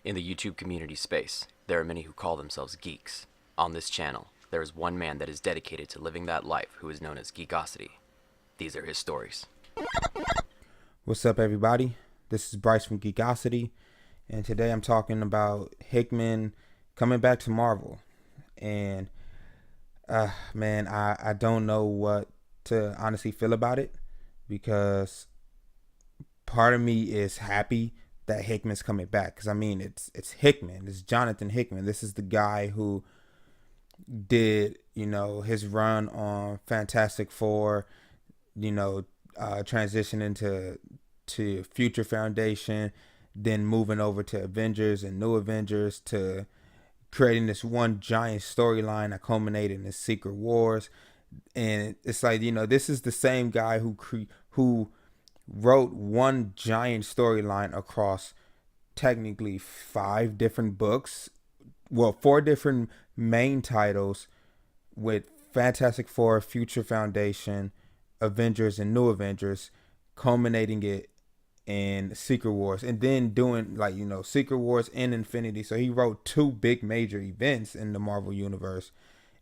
In the YouTube community space, there are many who call themselves geeks. On this channel, there is one man that is dedicated to living that life who is known as Geekosity. These are his stories. What's up, everybody? This is Bryce from Geekosity, and today I'm talking about Hickman coming back to Marvel. And man, I don't know what to honestly feel about it, because part of me is happy that Hickman's coming back, because I mean it's Hickman, it's Jonathan Hickman. This is the guy who did his run on Fantastic Four, transition to Future Foundation, then moving over to Avengers and New Avengers, to creating this one giant storyline that culminated in Secret Wars. And it's like, this is the same guy who wrote one giant storyline across technically 5 different books, well, 4 different main titles, with Fantastic Four, Future Foundation, Avengers, and New Avengers, culminating it in Secret Wars, and then doing Secret Wars and Infinity. So he wrote 2 big major events in the Marvel universe,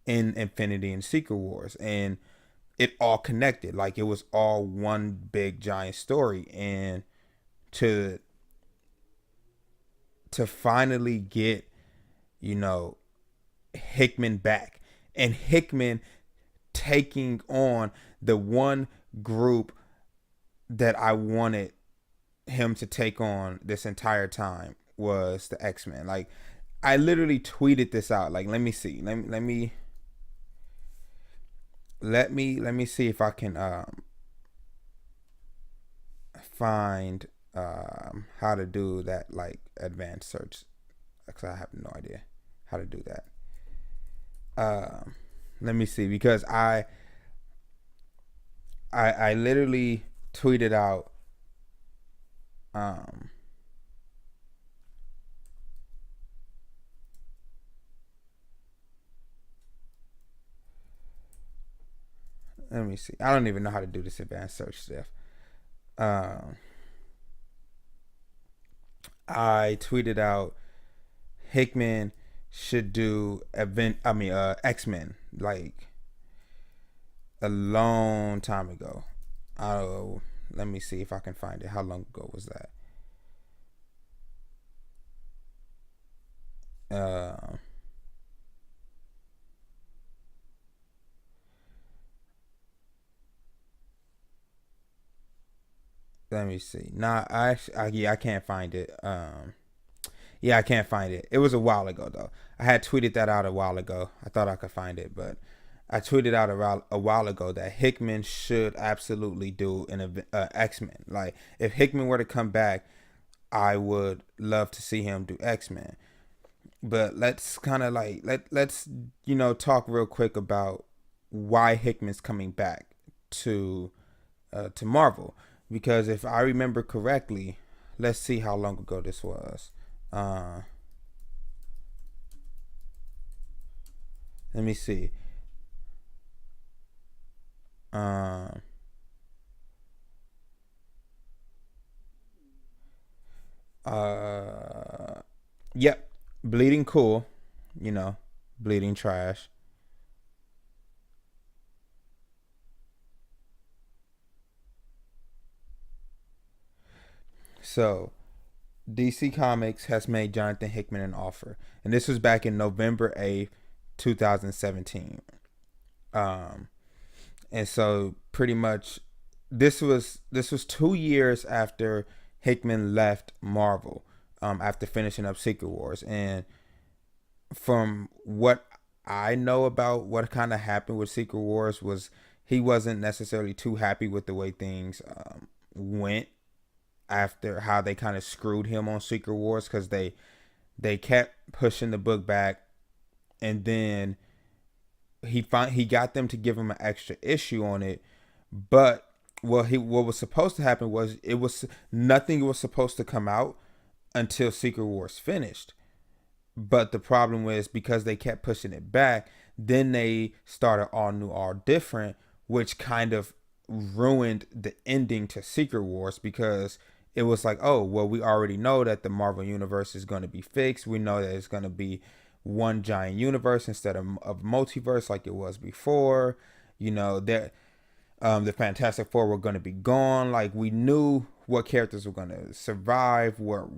in Infinity and Secret Wars, and it all connected. Like, it was all one big giant story. And to finally get Hickman back, and Hickman taking on the one group that I wanted him to take on this entire time, was the X-Men. Like, I literally tweeted this out. Like, let me see. Let me see if I can find how to do that, like, advanced search, because I have no idea how to do that. Let me see, because I literally tweeted out let me see. I don't even know how to do this advanced search stuff. I tweeted out Hickman should do X-Men, like, a long time ago. Let me see if I can find it. How long ago was that? Let me see. Nah, I can't find it. Yeah, I can't find it. It was a while ago, though. I had tweeted that out a while ago. I thought I could find it, but I tweeted out a while ago that Hickman should absolutely do an X-Men. Like, if Hickman were to come back, I would love to see him do X-Men. But let's kind of let's talk real quick about why Hickman's coming back to Marvel, because if I remember correctly, let's see how long ago this was. Let me see. Yep, Bleeding Cool, Bleeding Trash. So, DC Comics has made Jonathan Hickman an offer, and this was back in November 8th, 2017. And so pretty much this was 2 years after Hickman left Marvel, after finishing up Secret Wars. And from what I know about what kind of happened with Secret Wars, was he wasn't necessarily too happy with the way things went, after how they kind of screwed him on Secret Wars, because they kept pushing the book back, and then he got them to give him an extra issue on it. But what was supposed to happen was, it was nothing was supposed to come out until Secret Wars finished. But the problem was, because they kept pushing it back, then they started All New, All Different, which kind of ruined the ending to Secret Wars, because it was like, oh, well, we already know that the Marvel universe is going to be fixed. We know that it's going to be one giant universe instead of multiverse like it was before. You know that the Fantastic Four were going to be gone. Like we knew what characters were going to survive, what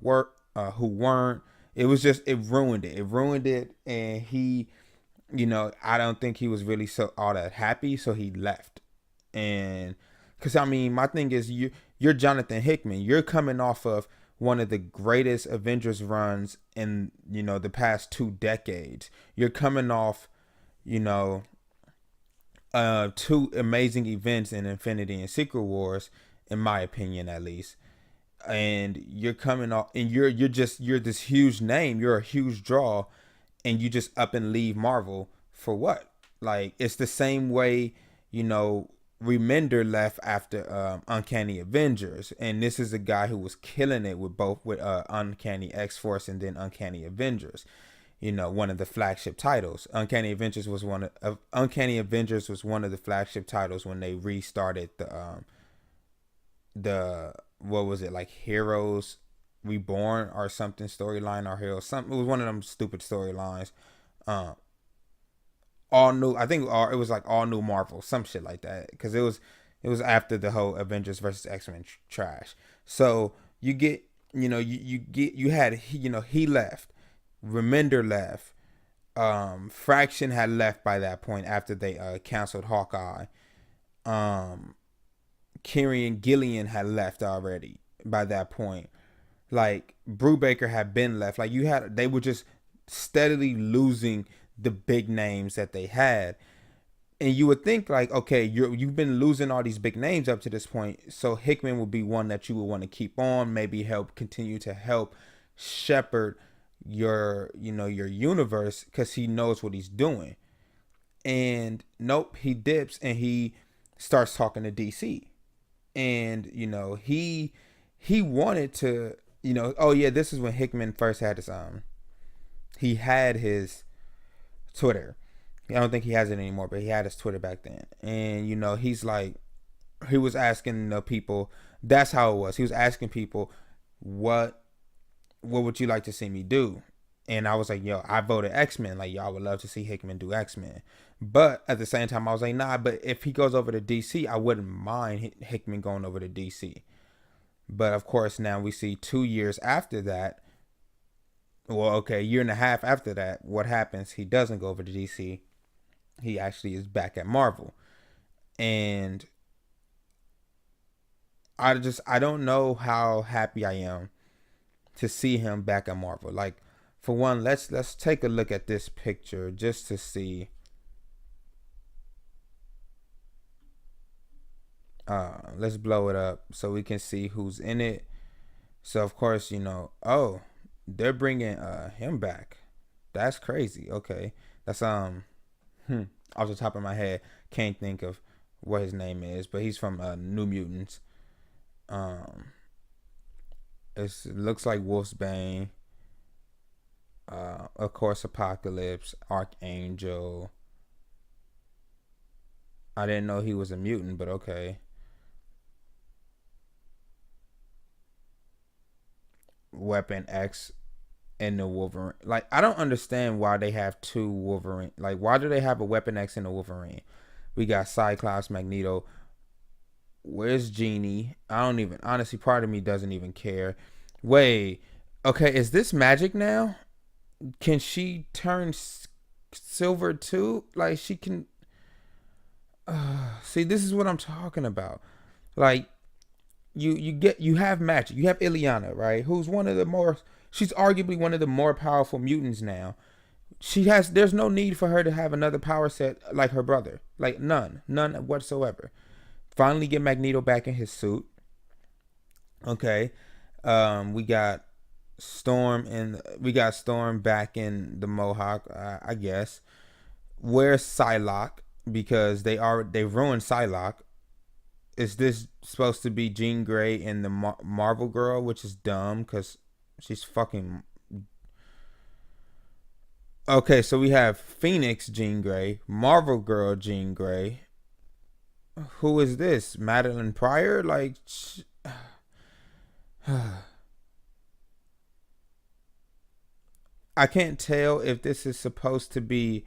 worked, who weren't. It was just it ruined it. It ruined it, and he, I don't think he was really so all that happy, so he left. And because I mean, my thing is you're Jonathan Hickman. You're coming off of one of the greatest Avengers runs in the past 2 decades. You're coming off, you know, two amazing events in Infinity and Secret Wars, in my opinion, at least. And you're coming off, and you're this huge name. You're a huge draw, and you just up and leave Marvel for what? Like it's the same way, you know. Remender left after Uncanny Avengers, and this is a guy who was killing it with both with Uncanny X Force and then Uncanny Avengers. One of the flagship titles. Uncanny Avengers was one of the flagship titles when they restarted the what was it, like Heroes Reborn or something storyline, or Heroes something. It was one of them stupid storylines. Um, all new. I think it was like all new Marvel, some shit like that. Because it was after the whole Avengers versus X-Men trash. So you get you had he left, Remender left, Fraction had left by that point after they canceled Hawkeye. Um, Kieran Gillian had left already by that point. Like Brubaker had been left. Like they were just steadily losing the big names that they had. And you would think like, okay, you've been losing all these big names up to this point, so Hickman would be one that you would want to keep on, maybe continue to help shepherd your universe, because he knows what he's doing. And nope, he dips and he starts talking to DC. And he wanted to, oh yeah, this is when Hickman first had he had his Twitter. I don't think he has it anymore, but he had his Twitter back then. And he's like, he was asking the people. That's how it was. He was asking people, what would you like to see me do? And I was like, yo, I voted X-Men. Like, y'all would love to see Hickman do X-Men. But at the same time, I was like, nah, but if he goes over to DC, I wouldn't mind Hickman going over to DC. But of course, now we see 2 years after that. Well, okay, a year and a half after that, what happens? He doesn't go over to DC. He actually is back at Marvel. And I don't know how happy I am to see him back at Marvel. Like, for one, let's take a look at this picture just to see. Let's blow it up so we can see who's in it. So of course, oh, they're bringing him back. That's crazy. Okay, that's off the top of my head, can't think of what his name is, but he's from New Mutants. It looks like Wolfsbane. Of course, Apocalypse, Archangel. I didn't know he was a mutant, but okay. Weapon X and the Wolverine. Like, I don't understand why they have two Wolverine. Like, why do they have a Weapon X and a Wolverine? We got Cyclops, Magneto. Where's Jeannie? I don't even, honestly, part of me doesn't even care. Wait, okay, is this magic now? Can she turn silver too? Like, she can. See, this is what I'm talking about. Like, you have magic. You have Ileana, right? Who's one of the more. She's arguably one of the more powerful mutants now. There's no need for her to have another power set like her brother. Like, none whatsoever. Finally get Magneto back in his suit. Okay. We got Storm back in the Mohawk, I guess. Where's Psylocke? Because they ruined Psylocke. Is this supposed to be Jean Grey and the Marvel girl, which is dumb because she's fucking. Okay, so we have Phoenix Jean Grey, Marvel girl Jean Grey. Who is this? Madeline Pryor? Like, I can't tell if this is supposed to be,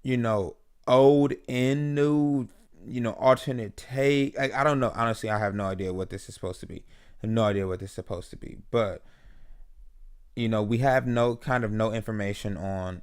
you know, old and new, alternate take. I don't know. Honestly, I have no idea what this is supposed to be. I have no idea what this is supposed to be. But, we have no information on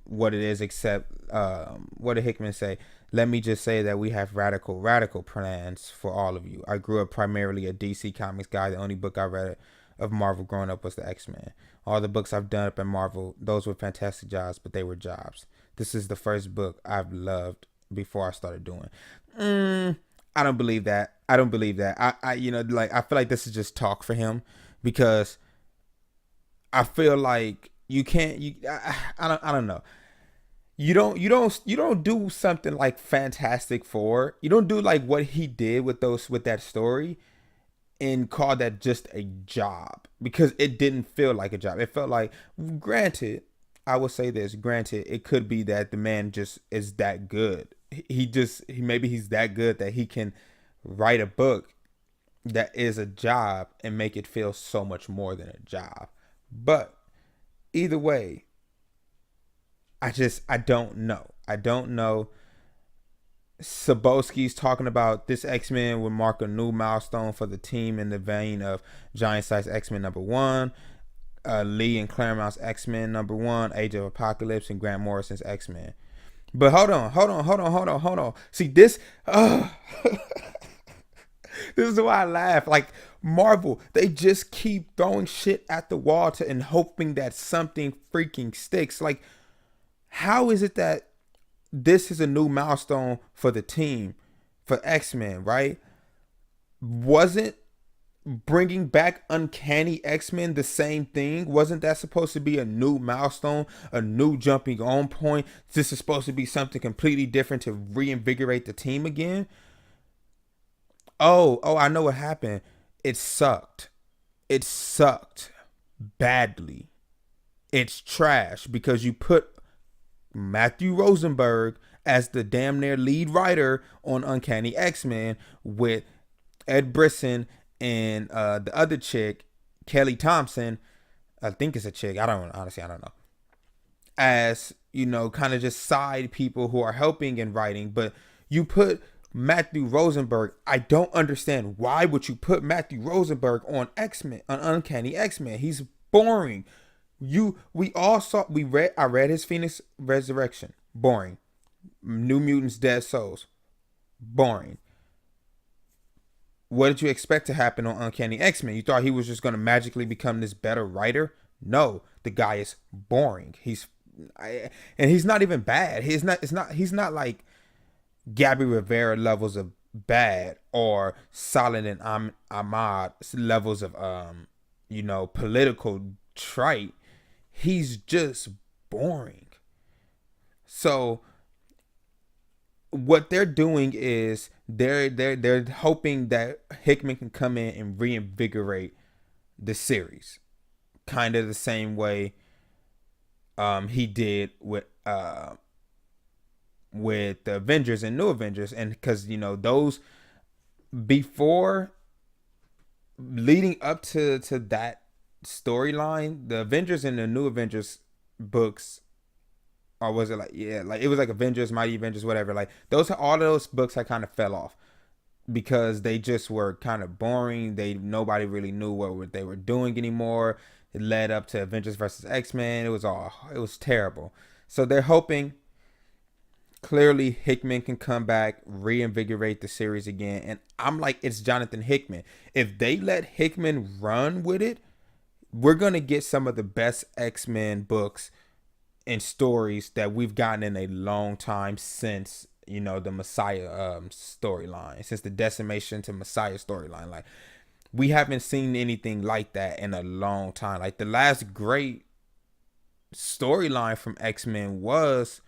what it is, except what did Hickman say? Let me just say that we have radical plans for all of you. I grew up primarily a DC Comics guy. The only book I read of Marvel growing up was the X-Men. All the books I've done up in Marvel, those were fantastic jobs, but they were jobs. This is the first book I've loved before I started doing. I don't believe that. I don't believe that. I feel like this is just talk for him, because I feel like you can't. I don't know. You don't do something like Fantastic Four. You don't do like what he did with that story and call that just a job, because it didn't feel like a job. It felt like, granted, I will say this, granted, it could be that the man just is that good. Maybe he's that good that he can write a book that is a job and make it feel so much more than a job. But either way, I don't know. I don't know. Sabowski's talking about this X-Men would mark a new milestone for the team in the vein of Giant Size X-Men #1, Lee and Claremont's X-Men #1, Age of Apocalypse, and Grant Morrison's X-Men. But hold on. See, this this is why I laugh. Like, Marvel, they just keep throwing shit at the wall and hoping that something freaking sticks. Like, how is it that this is a new milestone for the team, for X-Men, right? Wasn't bringing back Uncanny X-Men the same thing? Wasn't that supposed to be a new milestone, a new jumping on point? This is supposed to be something completely different to reinvigorate the team again? Oh, I know what happened. It sucked. It sucked badly. It's trash because you put Matthew Rosenberg as the damn near lead writer on Uncanny X-Men with Ed Brisson and the other chick, Kelly Thompson. I think it's a chick. I don't know. As, kind of just side people who are helping in writing. But you put Matthew Rosenberg. I don't understand, why would you put Matthew Rosenberg on X-Men, on Uncanny X-Men? He's boring. I read his Phoenix Resurrection. Boring. New Mutants Dead Souls. Boring. What did you expect to happen on Uncanny X-Men? You thought he was just going to magically become this better writer? No, the guy is boring. He's not even bad. He's not like Gabby Rivera levels of bad, or Solid and Ahmad levels of political trite. He's just boring. So what they're doing is they're hoping that Hickman can come in and reinvigorate the series, kind of the same way he did with the Avengers and New Avengers, and because those before, leading up to that storyline, the Avengers and the New Avengers books, or was it it was like Avengers, Mighty Avengers, whatever, like all of those books I kind of fell off because they just were kind of boring. Nobody really knew what they were doing anymore. It led up to Avengers versus X-Men. It was terrible. So they're hoping clearly Hickman can come back, reinvigorate the series again. And I'm like, it's Jonathan Hickman. If they let Hickman run with it, we're going to get some of the best X-Men books and stories that we've gotten in a long time since, the Messiah storyline, since the Decimation to Messiah storyline. Like, we haven't seen anything like that in a long time. Like, the last great storyline from X-Men was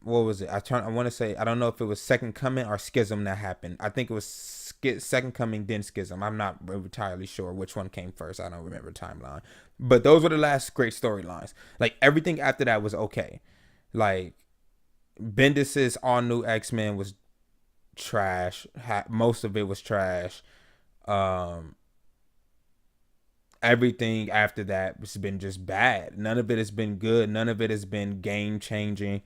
what was it? I want to say, I don't know if it was Second Coming or Schism that happened. I think it was Second Coming, then Schism. I'm not entirely sure which one came first. I don't remember the timeline. But those were the last great storylines. Like, everything after that was okay. Like, Bendis's all new X-Men was trash. Most of it was trash. Um, Everything after that has been just bad. None of it has been good. None of it has been game changing.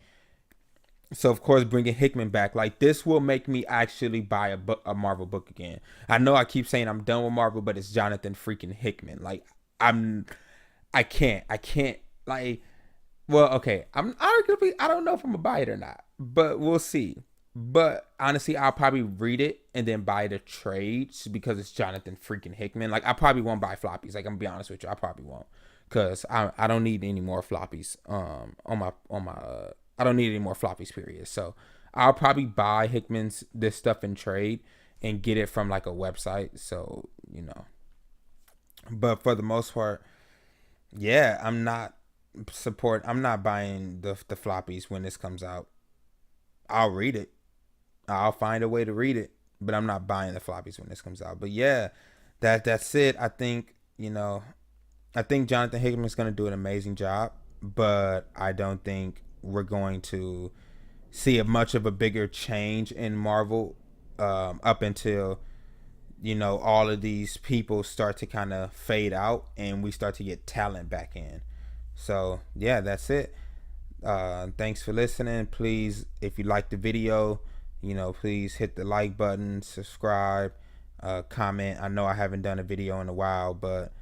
So of course, bringing Hickman back, like this, will make me actually buy a Marvel book again. I know I keep saying I'm done with Marvel, but it's Jonathan freaking Hickman. Like I'm, I can't like. Well, okay, I'm arguably, I don't know if I'm gonna buy it or not, but we'll see. But honestly, I'll probably read it and then buy the trades because it's Jonathan freaking Hickman. Like I probably won't buy floppies. Like I'm gonna be honest with you, I probably won't, cause I don't need any more floppies. I don't need any more floppies. Period. So I'll probably buy Hickman's this stuff in trade and get it from like a website. So but for the most part, yeah, I'm not buying the floppies when this comes out. I'll read it. I'll find a way to read it, but I'm not buying the floppies when this comes out. But yeah, that's it. I think Jonathan Hickman's going to do an amazing job, but I don't think we're going to see a much of a bigger change in Marvel up until all of these people start to kind of fade out and we start to get talent back in. So yeah, that's it. Thanks for listening. Please, if you like the video, please hit the like button, subscribe, comment. I know I haven't done a video in a while, but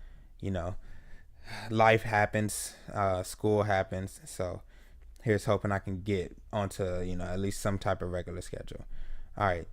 you know, life happens, school happens. So here's hoping I can get onto at least some type of regular schedule. All right,